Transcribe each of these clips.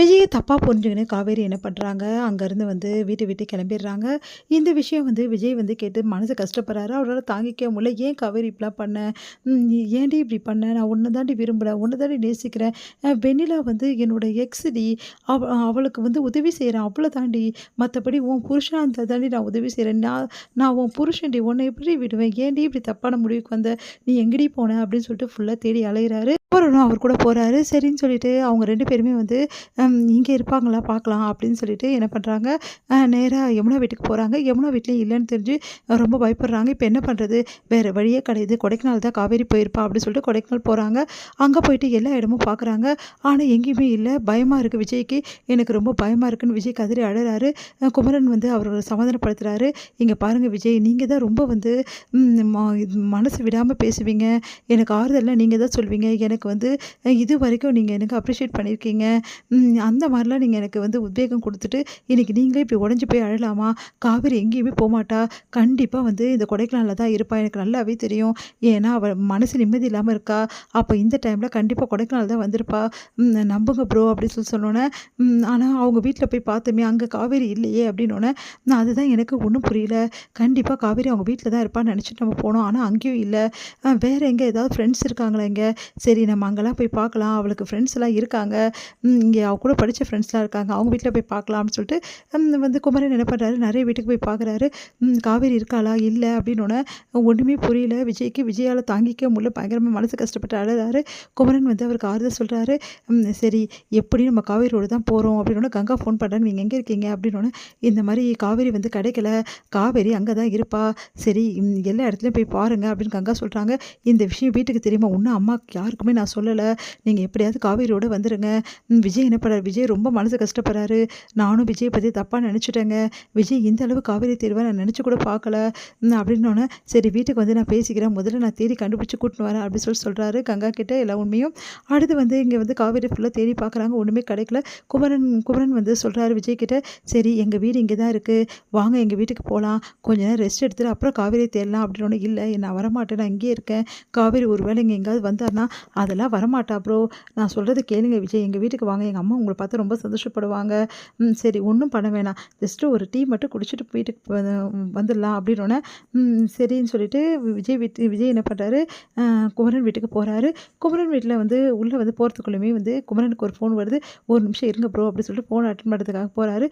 விஜய தப்பா புரிஞ்சுக்கின்னு காவேரி என்ன பண்றாங்க, அங்கருந்து வந்து வீட்ட விட்டு கிளம்பிடுறாங்க. இந்த விஷயம் வந்து விஜய் வந்து கேட்டு மனசு கஷ்டப்படுறாரு. அவரால தாங்கிக்க முடியல. "ஏன் காவேரி இப்படிலாம் பண்ண? ஏன்டி இப்படி பண்ண? நான் உன்ன தாண்டி விரும்புறேன். உன்ன தாண்டி நேசிக்கிறேன். வெண்ணிலா வந்து என்னோட எக்ஸ்டி. அவளுக்கு வந்து உதவி செய்றேன். அவ்வளோ தாண்டி. மத்தபடி உன் புருஷனா இருந்தா தாண்டி நான் உதவி செய்றேன். நான் நான் உன் புருஷன்டி. உன்ன எப்படி விடுவேன்? ஏன்டி இப்படி தப்பான முடிவுக்கு வந்த? நீ எங்கடி போன?" அப்படின்னு சொல்லிட்டு ஃபுல்லா தேடி அலையிறாரு. அப்புறம் அவர் கூட போறாரு. சரின்னு சொல்லிட்டு அவங்க 2 பேருமே வந்து இங்க இருப்பாங்களா பார்க்கலாம் அப்படின்னு சொல்லிட்டு என்ன பண்றாங்க, நேரா யமுனா வீட்டுக்கு போறாங்க. யமுனா வீட்லயும் இல்லன்னு தெரிஞ்சு ரொம்ப பயப்படுறாங்க. இப்ப என்ன பண்றது? வேற வழியே கிடையாது. கொடைக்கானல் தான் காவேரி போயிருப்பா அப்படின்னு சொல்லிட்டு கொடைக்கானல் போறாங்க. அங்க போயிட்டு எல்லா இடமும் பார்க்குறாங்க. ஆனா எங்கேயுமே இல்ல. பயமா இருக்கு விஜய்க்கு. எனக்கு ரொம்ப பயமா இருக்குன்னு விஜய் கதறி அழறாரு. குமரன் வந்து அவர சமாதானப்படுத்துறாரு. "இங்க பாருங்க விஜய், நீங்க தான் ரொம்ப வந்து மனசு விடாம பேசுவீங்க. எனக்கு ஆறுதல்லாம் நீங்க தான் சொல்வீங்க. எனக்கு வந்து இதுவரைக்கும் நீங்க எனக்கு அப்ரிஷியேட் பண்ணியிருக்கீங்க. அந்த மாரிலாம் நீங்க எனக்கு வந்து உத்வேகம் குடுத்துட்டு, இன்னைக்கு நீங்களே இப்படி உடைஞ்சு போய் அழலாமா? காவேரி எங்கேயுமே போமாட்டா. கண்டிப்பா வந்து இந்த கொடைக்கானல்ல தான் இருப்பா. எனக்கு நல்லாவே தெரியும். ஏன்னா, அவ மனசு நிம்மதி இல்லாம இருக்கா. அப்ப இந்த டைம்ல கண்டிப்பா கொடைக்கானல் தான் வந்திருப்பா. நம்புங்க ப்ரோ அப்படின்னு சொன்னோனே, ஆனா அவங்க வீட்ல போய் பார்த்தோமே, அங்க காவேரி இல்லையே அப்படின்னோனே, அதுதான் எனக்கு ஒண்ணும் புரியல. கண்டிப்பா காவேரி அவங்க வீட்ல தான் இருப்பான்னு நெனச்சுட்டு நம்ம போனோம். ஆனா அங்கேயும் இல்ல. வேற எங்க ஏதாவது ஃப்ரெண்ட்ஸ் இருக்காங்களா இங்க? சரி நம்ம அங்கலாம் போய் பார்க்கலாம். அவளுக்கு ஃப்ரெண்ட்ஸ்லாம் இருக்காங்க. இங்கே அவ கூட படிச்ச ஃப்ரெண்ட்ஸ்லாம் இருக்காங்க. அவங்க வீட்ல போய் பார்க்கலாம்னு சொல்லிட்டு, வந்து குமரன் என்ன பண்றாரு, நெறைய வீட்டுக்கு போய் பார்க்குறாரு. காவேரி இருக்காளா? இல்ல அப்படின்னோனே, ஒண்ணுமே புரியல விஜய்க்கு. விஜயால தாங்கிக்க முடியல. பயங்கரமா மனசு கஷ்டப்பட்டு அழுதாரு. குமரன் வந்து அவருக்கு ஆறுதல் சொல்றாரு. சரி எப்படியும் நம்ம காவேரியோட தான் போறோம் அப்படின்னோனே, கங்கா ஃபோன் பண்றாங்க. "நீங்க எங்க இருக்கீங்க?" அப்படின்னோனே, இந்த மாரி காவேரி வந்து கிடைக்கல. காவேரி அங்க தான் இருப்பா. சரி எல்லா இடத்துலயும் போய் பாருங்க அப்படின்னு கங்கா சொல்றாங்க. இந்த விஷயம் வீட்டுக்கு தெரியுமா? இன்னும் அம்மாக்கு யாருக்குமே நான் சொல்லல. நீங்க எப்படியாவது காவேரியோட வந்துருங்க. விஜய் என்ன பண்ணாரு, விஜய் ரொம்ப மனசு கஷ்டப்படுறாரு. நானும் விஜய பத்தி தப்பா நெனச்சுட்டேங்க. விஜய் இந்த அளவு காவேரி தேருவா நான் நெனச்சு கூட பார்க்கல. அப்படின்னோனே, சரி வீட்டுக்கு வந்து நான் பேசிக்கிறேன். முதல்ல நான் தேடி கண்டுபிடிச்சு கூட்டின்னு வரேன் அப்படின்னு சொல்றாரு கங்கா கிட்ட எல்லா உண்மையும். அடுத்து வந்து இங்க வந்து காவேரி ஃபுல்லா தேடி பார்க்குறாங்க. ஒண்ணுமே கிடைக்கல. குமரன் குமரன் வந்து சொல்றாரு விஜய் கிட்ட, "சரி எங்க வீடு இங்க தான் இருக்கு. வாங்க எங்க வீட்டுக்கு போலாம். கொஞ்ச நேரம் ரெஸ்ட் எடுத்துட்டு அப்புறம் காவேரியை தேடலாம்." அப்படின்னோனே, "இல்ல நான் வரமாட்டேன். நான் இங்கேயே இருக்கேன். காவேரி ஒரு வேளை இங்க எங்கேயாவது வந்தான்னா, அதெல்லாம் வரமாட்டா ப்ரோ. நான் சொல்றத கேளுங்க விஜய். எங்க வீட்டுக்கு வாங்க. எங்க அம்மா உங்கள பார்த்து ரொம்ப சந்தோஷப்படுவாங்க. சரி ஒண்ணும் பண்ண வேணாம். ஜஸ்ட் ஒரு டீ மட்டும் குடிச்சிட்டு வீட்டுக்கு வந்துடலாம்." அப்படின்னோனே, சரின்னு சொல்லிட்டு விஜய் என்ன பண்றாரு, குமரன் வீட்டுக்கு போறாரு. குமரன் வீட்ல வந்து உள்ள வந்து போறதுக்குள்ளயுமே வந்து குமரனுக்கு ஒரு ஃபோன் வருது. "ஒரு நிமிஷம் இருங்க ப்ரோ" அப்படின்னு சொல்லிட்டு ஃபோன் அட்டெண்ட் பண்ணுறதுக்காக போறாரு.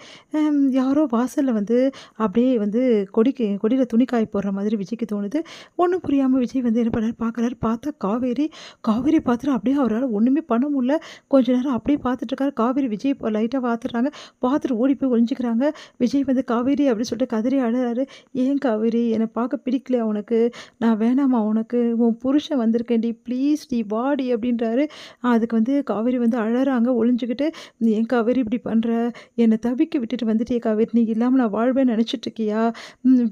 யாரோ வாசல்ல வந்து அப்படியே வந்து கொடியில துணி காய போடுற மாதிரி விஜய்க்கு தோணுது. ஒண்ணும் புரியாம விஜய் வந்து என்ன பண்ணாரு பார்க்குறாரு. பார்த்தா காவேரி. காவேரி பார்த்துட்டு அப்படியே அவரால ஒண்ணுமே பண்ண முடியல. கொஞ்ச நேரம் அப்படியே பார்த்துட்டு இருக்காரு. காவேரி விஜய் லைட்டா பார்த்துடுறாங்க. பார்த்துட்டு ஓடி போய் ஒளிஞ்சுக்கிறாங்க. விஜய் வந்து காவேரி அப்படின்னு சொல்லிட்டு கதறி அழறாரு. "ஏன் காவேரி என்ன பார்க்க பிடிக்கலையா உனக்கு? நான் வேணாமா உனக்கு? உன் புருஷன் வந்திருக்கேன்டி. ப்ளீஸ் டி வாடி" அப்படின்றாரு. அதுக்கு வந்து காவேரி வந்து அழறாங்க ஒளிஞ்சுக்கிட்டு. "ஏன் காவேரி இப்படி பண்ற? என்னை தவிக்க விட்டுட்டு வந்துட்டியே காவேரி. நீ இல்லாம நான் வாழ்வேன்னு நினைச்சிட்டு இருக்கியா?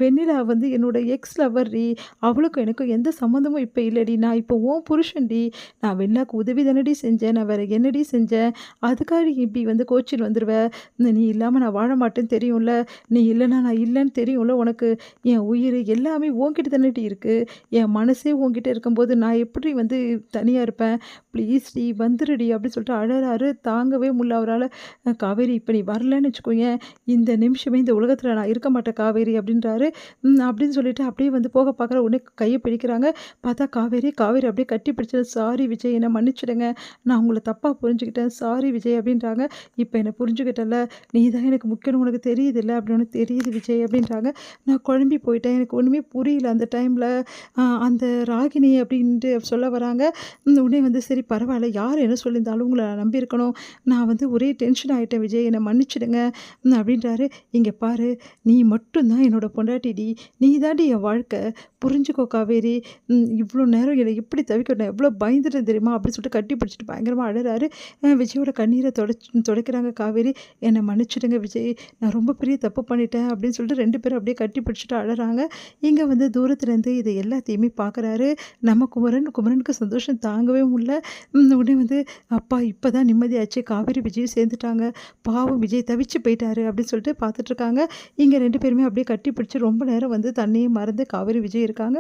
வெண்ணிலா வந்து என்னோட எக்ஸ் லவ்வர்டி. அவளுக்கும் எனக்கும் எந்த சம்மந்தமும் இப்ப இல்லடி. நான் இப்போ உன் புருஷன்டி. நான் வெண்ணிலாக்கு உதவி தானடி செஞ்சேன். நான் வேற என்னடி செஞ்சேன்? அதுக்காக நீ இப்படி வந்து கோச்சிட்டு வந்துருவ? நீ இல்லாம நான் வாழ மாட்டேன்னு தெரியும்ல. நீ இல்லன்னா நான் இல்லன்னு தெரியும்ல உனக்கு. என் உயிரு எல்லாமே உன்கிட்ட தானடி இருக்கு. என் மனசே உன்கிட்ட இருக்கும்போது நான் எப்படி வந்து தனியா இருப்பேன்? ப்ளீஸ்டி வந்துருடி" அப்படின்னு சொல்லிட்டு அழறாரு. தாங்கவே முடியல அவரால. "காவேரி இப்ப நீ வரலன்னு வச்சுக்கோயேன், இந்த நிமிஷமே இந்த உலகத்துல நான் இருக்க மாட்டேன் காவேரி" அப்படின்றாரு. அப்படின்னு சொல்லிட்டு அப்படியே வந்து போக பார்க்குற உடனே கைய பிடிக்கிறாங்க. பார்த்தா காவேரி. காவேரி அப்படியே கட்டி பிடிச்சு, "சாரி விஜய், என்ன மன்னிச்சுடுங்க. நான் உங்கள தப்பா புரிஞ்சுக்கிட்டேன். சாரி விஜய்" அப்படின்றாங்க. "இப்ப என்ன புரிஞ்சுக்கிட்டல்ல? நீ தான் எனக்கு முக்கியம்னு உனக்கு தெரியுதுல்ல?" அப்படின்னு. "தெரியுது விஜய்" அப்படின்றாங்க. நான் குழம்பி போயிட்டேன். எனக்கு ஒண்ணுமே புரியல அந்த டைம்ல. அந்த ராகினி அப்படின்ட்டு சொல்ல வராங்க. உடனே வந்து சரி பரவாயில்ல. யார் என்ன சொல்லியிருந்தாலும் உங்கள நான் நம்பியிருக்கணும். நான் வந்து ஒரே டென்ஷன் ஆயிட்டேன் விஜய். என்ன மன்னிச்சுடுங்க அப்படின்றாரு. "இங்க பாரு, நீ மட்டும் தான் என்னோட பொண்டாட்டிடி. நீ தாண்டி என் வாழ்க்கை. புரிஞ்சுக்கோ காவேரி. இவ்ளோ நேரம் என்னை எப்படி தவிக்க விட்டேன். எவ்வளோ பயந்துட்டேன் தெரியுமா?" அப்படின்னு சொல்லிட்டு கட்டி பிடிச்சிட்டு பயங்கரமா அழறாரு. விஜயோட கண்ணீர துடைக்கிறாங்க காவேரி. "என்னை மன்னிச்சுடுங்க விஜய். நான் ரொம்ப பெரிய தப்பு பண்ணிட்டேன்" அப்படின்னு சொல்லிட்டு 2 பேரும் அப்படியே கட்டி பிடிச்சிட்டு அழறாங்க. இங்க வந்து தூரத்துலேருந்து இத எல்லாத்தையுமே பார்க்குறாரு நம்ம குமரன். குமரனுக்கு சந்தோஷம் தாங்கவே முடியல. உடனே வந்து, "அப்பா இப்பதான் நிம்மதியாச்சு. காவேரி விஜயும் சேர்ந்துட்டாங்க. பாவம் விஜய் தவிச்சு போயிட்டாரு" அப்படின்னு சொல்லிட்டு பார்த்துட்ருக்காங்க. இங்க 2 பேருமே அப்படியே கட்டி பிடிச்சு ரொம்ப நேரம் வந்து தன்னையே மறந்து காவேரி, விஜய் இருக்காங்க.